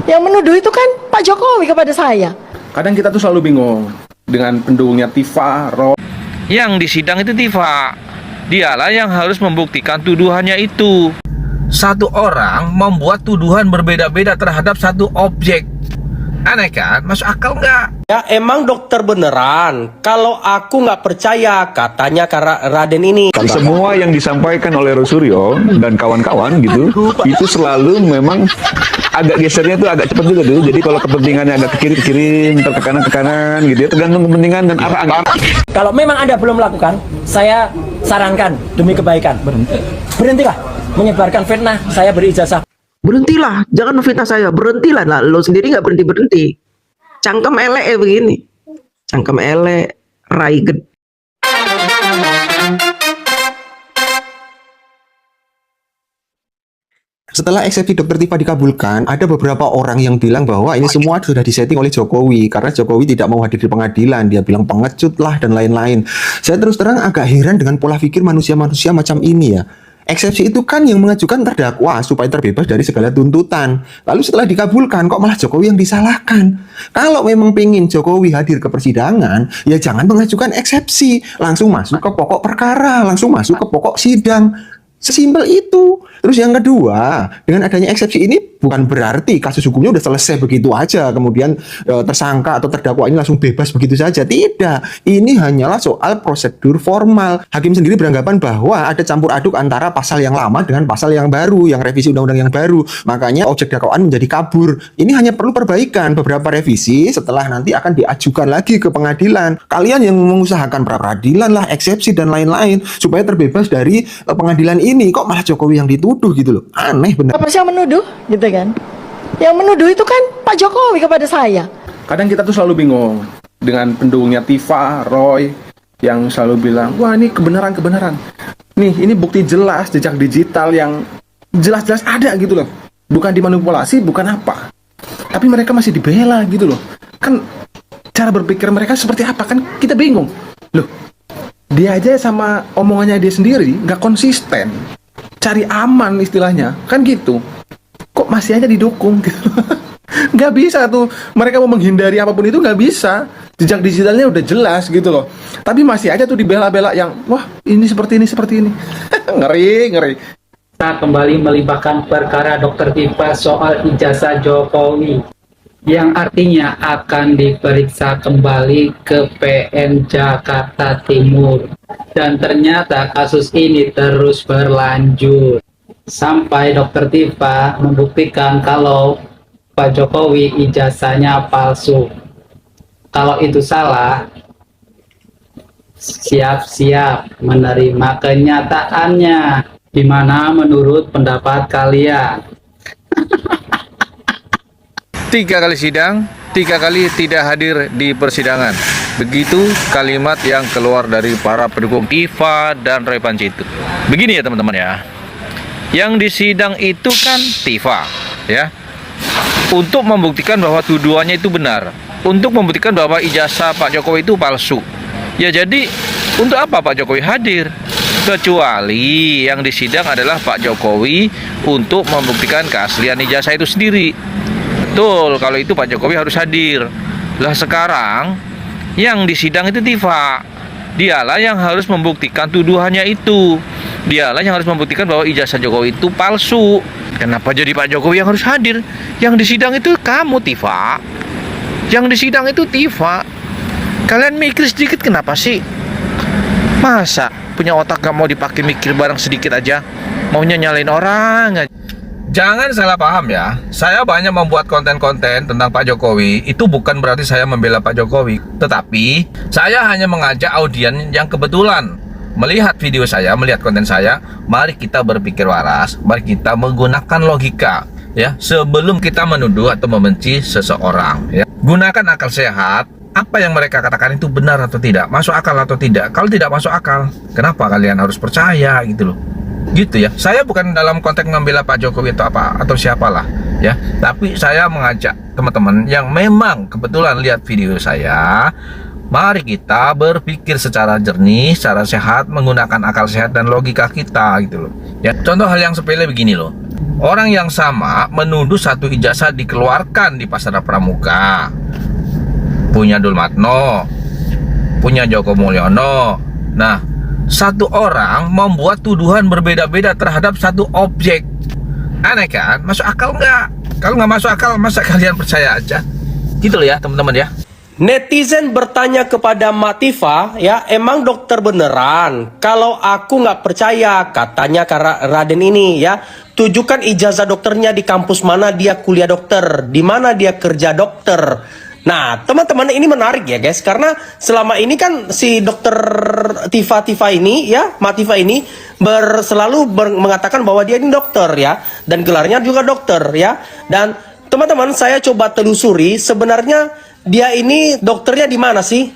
Yang menuduh itu kan Pak Jokowi kepada saya. Kadang kita tuh selalu bingung dengan pendukungnya Tifa, Roy. Yang di sidang itu Tifa. Dialah yang harus membuktikan tuduhannya itu. Satu orang membuat tuduhan berbeda-beda terhadap satu objek. Aneh kan? Masuk akal nggak? Ya emang dokter beneran. Kalau aku nggak percaya, katanya karena Raden ini. Semua yang disampaikan oleh Rosuryo dan kawan-kawan gitu, itu selalu memang agak gesernya tuh agak cepat juga tuh. Jadi kalau kepentingannya agak ke kiri, ntar ke kanan gitu ya, tergantung kepentingan dan arah angin. Kalau memang Anda belum melakukan, saya sarankan demi kebaikan, berhentilah menyebarkan fitnah. Saya beri ijazah. Berhentilah, jangan memfitnah saya. Berhentilah, lah lo sendiri nggak berhenti. Cangkem elek begini. Cangkem elek, rai gede. Setelah eksepsi Dr. Tifa dikabulkan, ada beberapa orang yang bilang bahwa ini semua sudah disetting oleh Jokowi karena Jokowi tidak mau hadir di pengadilan. Dia bilang pengecut lah dan lain-lain. Saya terus terang agak heran dengan pola pikir manusia-manusia macam ini ya. Eksepsi itu kan yang mengajukan terdakwa supaya terbebas dari segala tuntutan. Lalu setelah dikabulkan, kok malah Jokowi yang disalahkan? Kalau memang pengen Jokowi hadir ke persidangan, ya jangan mengajukan eksepsi. Langsung masuk ke pokok perkara, langsung masuk ke pokok sidang. Sesimpel itu. Terus yang kedua, dengan adanya eksepsi ini bukan berarti kasus hukumnya udah selesai begitu aja. Kemudian tersangka atau terdakwa ini langsung bebas begitu saja. Tidak. Ini hanyalah soal prosedur formal. Hakim sendiri beranggapan bahwa ada campur aduk antara pasal yang lama dengan pasal yang baru, yang revisi undang-undang yang baru. Makanya objek dakwaan menjadi kabur. Ini hanya perlu perbaikan, beberapa revisi setelah nanti akan diajukan lagi ke pengadilan. Kalian yang mengusahakan pra peradilan lah, eksepsi dan lain-lain supaya terbebas dari pengadilan ini, kok malah Jokowi yang dituduh gitu loh. Aneh benar. Apa sih yang menuduh gitu kan? Yang menuduh itu kan Pak Jokowi kepada saya. Kadang kita tuh selalu bingung dengan pendukungnya Tifa, Roy, yang selalu bilang, wah ini kebenaran. Nih, ini bukti jelas jejak digital yang jelas-jelas ada gitu loh. Bukan dimanipulasi, bukan apa. Tapi mereka masih dibela gitu loh. Kan cara berpikir mereka seperti apa? Kan kita bingung. Loh, dia aja sama omongannya dia sendiri nggak konsisten. Cari aman istilahnya. Kan gitu. Kok masih aja didukung gitu. Nggak bisa tuh, mereka mau menghindari apapun itu nggak bisa. Jejak digitalnya udah jelas gitu loh, tapi masih aja tuh dibela-bela yang wah ini seperti ini ngeri. Kita kembali melimpahkan perkara Dr. Tifa soal ijazah Jokowi yang artinya akan diperiksa kembali ke PN Jakarta Timur, dan ternyata kasus ini terus berlanjut sampai Dr. Tifa membuktikan kalau Pak Jokowi ijazahnya palsu. Kalau itu salah, siap-siap menerima kenyataannya. Gimana menurut pendapat kalian? 3 kali sidang, 3 kali tidak hadir di persidangan. Begitu kalimat yang keluar dari para pendukung Tifa dan Roy Panci itu. Begini ya teman-teman ya. Yang di sidang itu kan Tifa ya, untuk membuktikan bahwa tuduhannya itu benar, untuk membuktikan bahwa ijazah Pak Jokowi itu palsu. Ya jadi untuk apa Pak Jokowi hadir? Kecuali yang di sidang adalah Pak Jokowi untuk membuktikan keaslian ijazah itu sendiri. Betul, kalau itu Pak Jokowi harus hadir. Lah sekarang yang di sidang itu Tifa. Dialah yang harus membuktikan tuduhannya itu. Dialah yang harus membuktikan bahwa ijazah Jokowi itu palsu. Kenapa jadi Pak Jokowi yang harus hadir? Yang di sidang itu kamu, Tifa. Yang di sidang itu Tifa. Kalian mikir sedikit kenapa sih? Masa punya otak gak mau dipakai mikir bareng sedikit aja? Maunya nyalain orang aja. Jangan salah paham ya. Saya banyak membuat konten-konten tentang Pak Jokowi. Itu bukan berarti saya membela Pak Jokowi. Tetapi saya hanya mengajak audien yang kebetulan melihat video saya, melihat konten saya. Mari kita berpikir waras. Mari kita menggunakan logika ya, sebelum kita menuduh atau membenci seseorang ya. Gunakan akal sehat. Apa yang mereka katakan itu benar atau tidak, masuk akal atau tidak. Kalau tidak masuk akal, kenapa kalian harus percaya gitu loh. Gitu ya. Saya bukan dalam konteks membela Pak Jokowi atau apa atau siapalah ya, tapi saya mengajak teman-teman yang memang kebetulan lihat video saya, mari kita berpikir secara jernih, secara sehat, menggunakan akal sehat dan logika kita gitu loh. Ya, contoh hal yang sepele begini loh. orang yang sama menuduh satu ijazah dikeluarkan di Pasar Pramuka, punya Dulmatno, punya Joko Mulyono. Nah, satu orang membuat tuduhan berbeda-beda terhadap satu objek. Aneh kan? Masuk akal nggak? Kalau nggak masuk akal, masa kalian percaya aja? Gitu loh ya teman-teman ya. Netizen bertanya kepada Matifa, ya emang dokter beneran? Kalau aku nggak percaya, katanya karena Raden ini ya, tunjukkan ijazah dokternya di kampus mana dia kuliah dokter, di mana dia kerja dokter. Nah teman-teman ini menarik ya guys, karena selama ini kan si dokter Tifa ini ya, Matifa ini selalu mengatakan bahwa dia ini dokter ya, dan gelarnya juga dokter ya. Dan teman-teman saya coba telusuri sebenarnya dia ini dokternya di mana sih?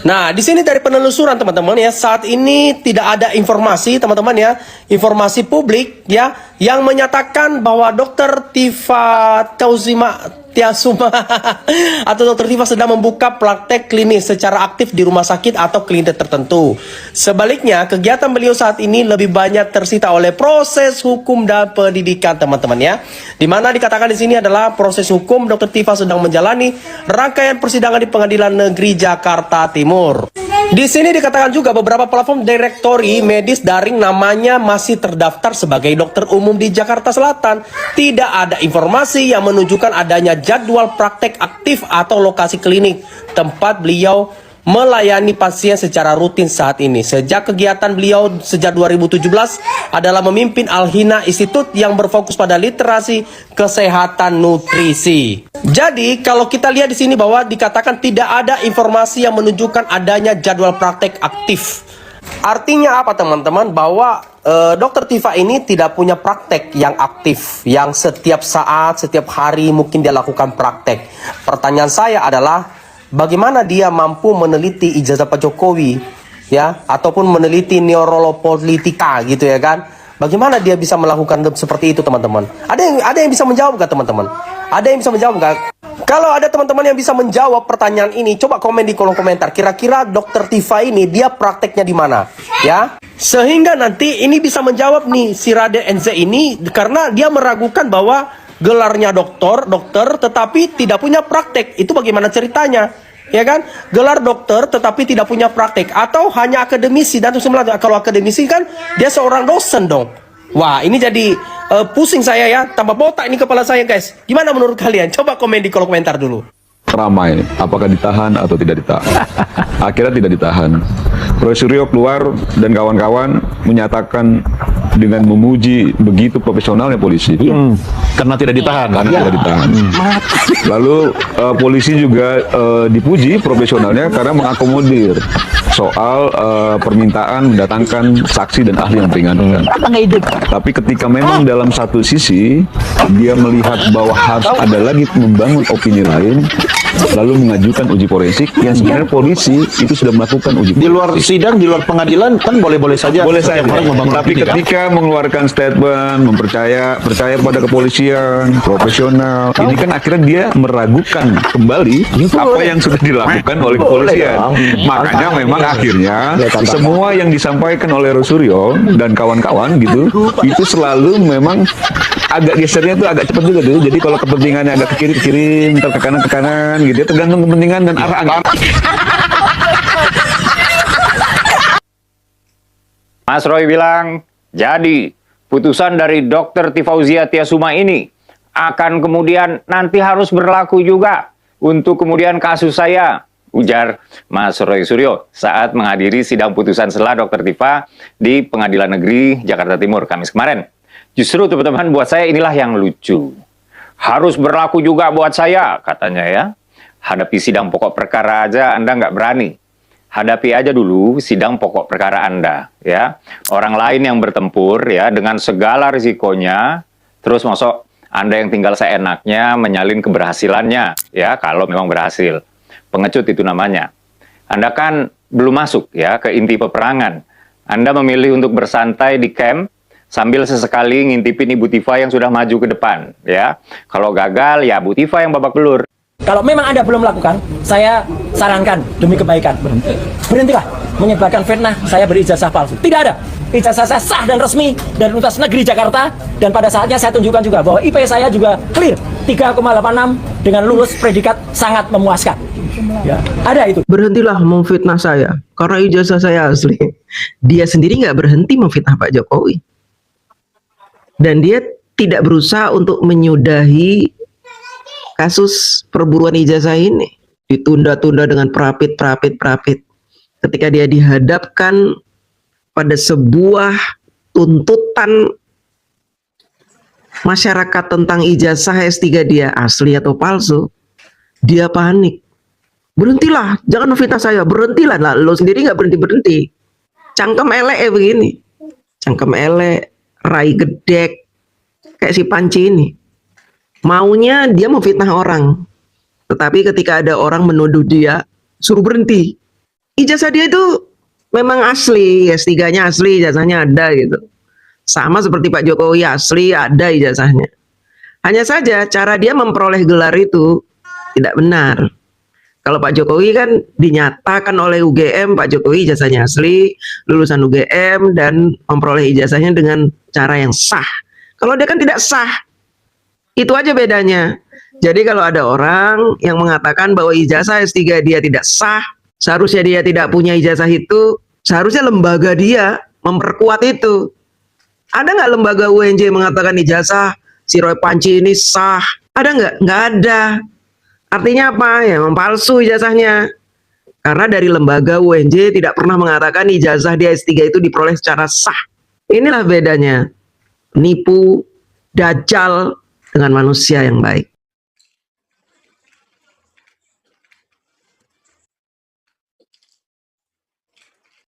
Nah, di sini dari penelusuran teman-teman ya, saat ini tidak ada informasi teman-teman ya, informasi publik ya yang menyatakan bahwa dokter Tiasuma atau dokter Tifa sedang membuka praktek klinis secara aktif di rumah sakit atau klinik tertentu. Sebaliknya, kegiatan beliau saat ini lebih banyak tersita oleh proses hukum dan pendidikan teman-teman ya. Di mana dikatakan di sini adalah proses hukum dokter Tifa sedang menjalani rangkaian persidangan di Pengadilan Negeri Jakarta Timur. Di sini dikatakan juga beberapa platform direktori medis daring namanya masih terdaftar sebagai dokter umum di Jakarta Selatan. Tidak ada informasi yang menunjukkan adanya jadwal praktek aktif atau lokasi klinik tempat beliau melayani pasien secara rutin saat ini. Sejak kegiatan beliau sejak 2017 adalah memimpin Al-Hina Institute yang berfokus pada literasi kesehatan nutrisi. Jadi kalau kita lihat di sini bahwa dikatakan tidak ada informasi yang menunjukkan adanya jadwal praktek aktif. Artinya apa teman-teman? Bahwa dokter Tifa ini tidak punya praktek yang aktif, yang setiap saat, setiap hari mungkin dia lakukan praktek. Pertanyaan saya adalah, bagaimana dia mampu meneliti ijazah Pak Jokowi, ya, ataupun meneliti neurolopolitika gitu ya kan? Bagaimana dia bisa melakukan seperti itu teman-teman? Ada yang bisa menjawab nggak teman-teman? Ada yang bisa menjawab nggak? Kalau ada teman-teman yang bisa menjawab pertanyaan ini, coba komen di kolom komentar. Kira-kira dokter Tifa ini dia prakteknya di mana? Ya, sehingga nanti ini bisa menjawab nih si Raden NZ ini, karena dia meragukan bahwa gelarnya dokter, tetapi tidak punya praktek. Itu bagaimana ceritanya? Ya kan? Gelar dokter tetapi tidak punya praktek, atau hanya akademisi. Dan kalau akademisi kan dia seorang dosen dong. Wah, ini jadi pusing saya ya, tambah botak ini kepala saya guys. Gimana menurut kalian? Coba komen di kolom komentar dulu. Ramai, apakah ditahan atau tidak ditahan? Akhirnya tidak ditahan. Roy Suryo keluar dan kawan-kawan menyatakan dengan memuji begitu profesionalnya polisi. Karena tidak ditahan. Karena tidak ditahan. Lalu polisi juga dipuji profesionalnya karena mengakomodir soal permintaan mendatangkan saksi dan ahli yang meringankan. Tapi ketika memang dalam satu sisi dia melihat bahwa harus ada lagi membangun opini lain, lalu mengajukan uji forensik yang sebenarnya polisi itu sudah melakukan uji forensik. Di luar sidang, di luar pengadilan kan boleh-boleh saja. Boleh saja. Tapi opini, ketika mengeluarkan statement, percaya pada kepolisian, profesional, ini kan akhirnya dia meragukan kembali apa yang sudah dilakukan oleh kepolisian. Makanya memang akhirnya semua yang disampaikan oleh Roy Suryo dan kawan-kawan gitu, itu selalu memang agak gesernya tuh agak cepat juga tuh. Jadi kalau kepentingannya agak ke kiri, ntar ke kanan gitu ya, tergantung kepentingan dan arah angin. Mas Roy bilang, jadi putusan dari Dr. Tifauzia Tiasuma ini akan kemudian nanti harus berlaku juga untuk kemudian kasus saya, ujar Mas Roy Suryo saat menghadiri sidang putusan setelah Dr. Tifa di Pengadilan Negeri Jakarta Timur Kamis kemarin. Justru teman-teman, buat saya inilah yang lucu. Harus berlaku juga buat saya, katanya ya. Hadapi sidang pokok perkara aja Anda nggak berani. Hadapi aja dulu sidang pokok perkara Anda, ya. Orang lain yang bertempur, ya, dengan segala risikonya, terus masuk Anda yang tinggal seenaknya menyalin keberhasilannya, ya, kalau memang berhasil. Pengecut itu namanya. Anda kan belum masuk, ya, ke inti peperangan. Anda memilih untuk bersantai di camp, sambil sesekali ngintipin Ibu Tifa yang sudah maju ke depan, ya. Kalau gagal, ya Bu Tifa yang babak belur. Kalau memang Anda belum lakukan, saya sarankan demi kebaikan, berhentilah menyebarkan fitnah saya berijazah palsu. Tidak ada. ijazah saya sah dan resmi dari Universitas Negeri Jakarta, dan pada saatnya saya tunjukkan juga bahwa IP saya juga clear 3,86 dengan lulus predikat sangat memuaskan. Ya, ada itu. Berhentilah memfitnah saya karena ijazah saya asli. Dia sendiri nggak berhenti memfitnah Pak Jokowi, dan dia tidak berusaha untuk menyudahi kasus perburuan ijazah ini. Ditunda-tunda dengan perapit. Ketika dia dihadapkan pada sebuah tuntutan masyarakat tentang ijazah S3 dia asli atau palsu, dia panik. Berhentilah, jangan fitnah saya, berhentilah. Lah, lo sendiri nggak berhenti. Cangkem elek begini. Cangkem elek, rai gedek, kayak si Panci ini. Maunya dia memfitnah orang. Tetapi ketika ada orang menuduh dia, suruh berhenti. Ijazah dia itu memang asli, S3-nya asli, ijazahnya ada gitu. Sama seperti Pak Jokowi, asli, ada ijazahnya. Hanya saja cara dia memperoleh gelar itu tidak benar. Kalau Pak Jokowi kan dinyatakan oleh UGM, Pak Jokowi ijazahnya asli, lulusan UGM, dan memperoleh ijazahnya dengan cara yang sah. Kalau dia kan tidak sah. Itu aja bedanya. Jadi kalau ada orang yang mengatakan bahwa ijazah S3 dia tidak sah, seharusnya dia tidak punya ijazah itu, seharusnya lembaga dia memperkuat itu. Ada nggak lembaga UNJ mengatakan ijazah si Roy Panci ini sah? Ada nggak? Nggak ada. Artinya apa? Ya memang palsu ijazahnya. Karena dari lembaga UNJ tidak pernah mengatakan ijazah dia S3 itu diperoleh secara sah. Inilah bedanya. Nipu, dajjal dengan manusia yang baik.